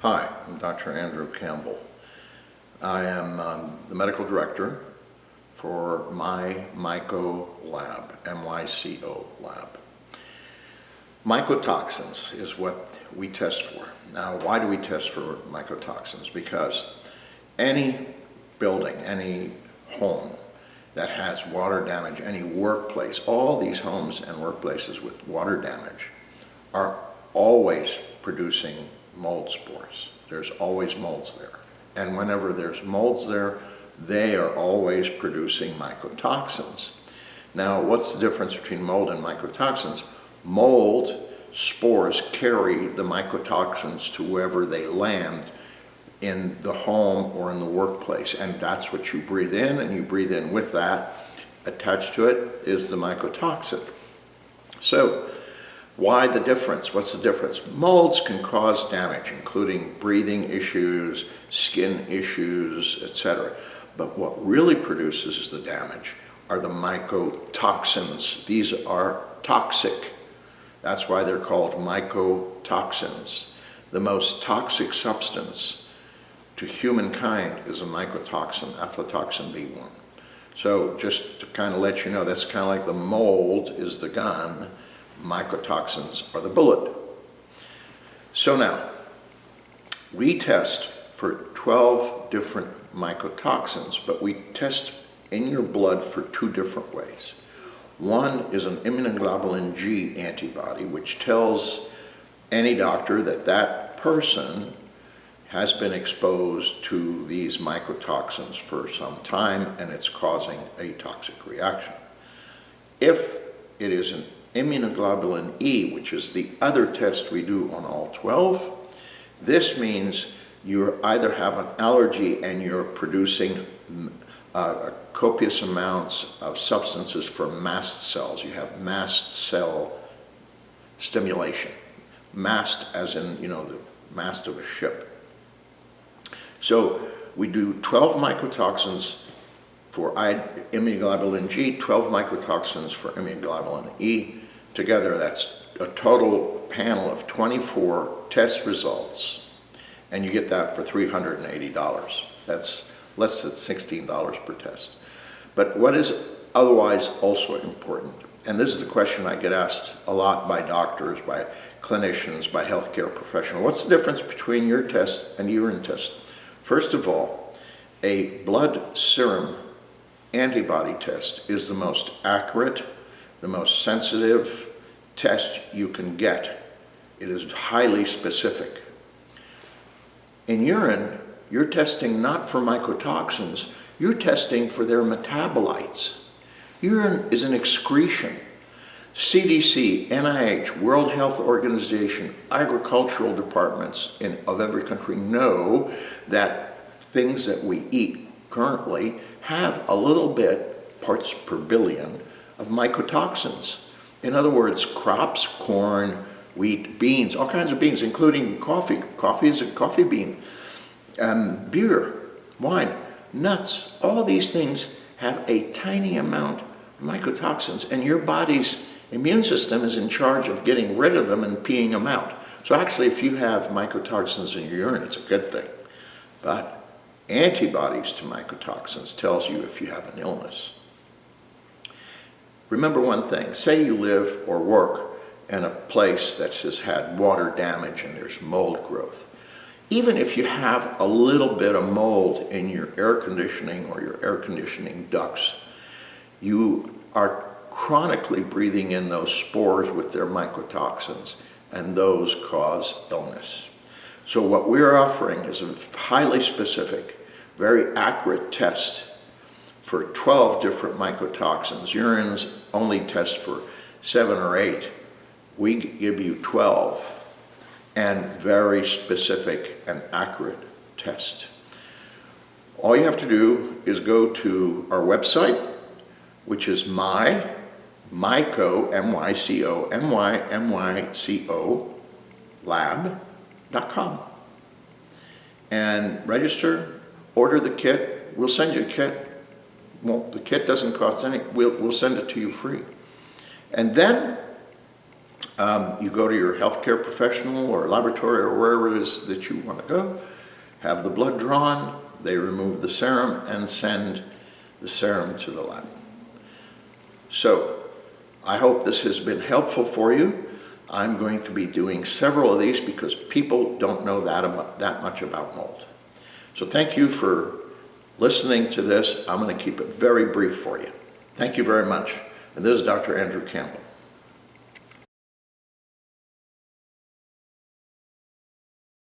Hi, I'm Dr. Andrew Campbell. I am the medical director for MyMycoLab, MYCO lab. Mycotoxins is what we test for. Now, why do we test for mycotoxins? Because any building, any home that has water damage, any workplace, all these homes and workplaces with water damage are always producing mold spores. There's always molds there. And whenever there's molds there, they are always producing mycotoxins. Now, what's the difference between mold and mycotoxins? Mold spores carry the mycotoxins to wherever they land in the home or in the workplace, and that's what you breathe in, and you breathe in with that. Attached to it is the mycotoxin. So, why the difference? What's the difference? Molds can cause damage, including breathing issues, skin issues, etc. But what really produces the damage are the mycotoxins. These are toxic. That's why they're called mycotoxins. The most toxic substance to humankind is a mycotoxin, aflatoxin B1. So just to kind of let you know, that's kind of like the mold is the gun, mycotoxins are the bullet. So now, we test for 12 different mycotoxins, but we test in your blood for two different ways. One is an immunoglobulin G antibody, which tells any doctor that that person has been exposed to these mycotoxins for some time and it's causing a toxic reaction. If it is an immunoglobulin E, which is the other test we do on all 12, this means you either have an allergy and you're producing copious amounts of substances for mast cells. You have mast cell stimulation. Mast as in, the mast of a ship. So we do 12 mycotoxins for immunoglobulin G, 12 mycotoxins for immunoglobulin E. Together, that's a total panel of 24 test results, and you get that for $380. That's less than $16 per test. But what is otherwise also important, and this is the question I get asked a lot by doctors, by clinicians, by healthcare professionals, what's the difference between your test and urine test? First of all, a blood serum antibody test is the most accurate, the most sensitive test you can get. It is highly specific. In urine, you're testing not for mycotoxins, you're testing for their metabolites. Urine is an excretion. CDC, NIH, World Health Organization, agricultural departments of every country know that things that we eat currently have a little bit, parts per billion, of mycotoxins. In other words, crops, corn, wheat, beans, all kinds of beans, including coffee. Coffee is a coffee bean. Beer, wine, nuts, all these things have a tiny amount of mycotoxins, and your body's immune system is in charge of getting rid of them and peeing them out. So actually, if you have mycotoxins in your urine, it's a good thing. But antibodies to mycotoxins tells you if you have an illness. Remember one thing, say you live or work in a place that has had water damage and there's mold growth. Even if you have a little bit of mold in your air conditioning or your air conditioning ducts, you are chronically breathing in those spores with their mycotoxins, and those cause illness. So what we're offering is a highly specific, very accurate test for 12 different mycotoxins. Urines only test for 7 or 8. We give you 12 and very specific and accurate test. All you have to do is go to our website, which is MyMyco, M-Y-C-O, M-Y-M-Y-C-O, lab.com. And register, order the kit. We'll send you a kit. Well, the kit doesn't cost anything. We'll send it to you free. And then You go to your healthcare professional or laboratory or wherever it is that you want to go, have the blood drawn, they remove the serum and send the serum to the lab. So I hope this has been helpful for you. I'm going to be doing several of these because people don't know that much about mold. So thank you for listening to this. I'm going to keep it very brief for you. Thank you very much. And this is Dr. Andrew Campbell.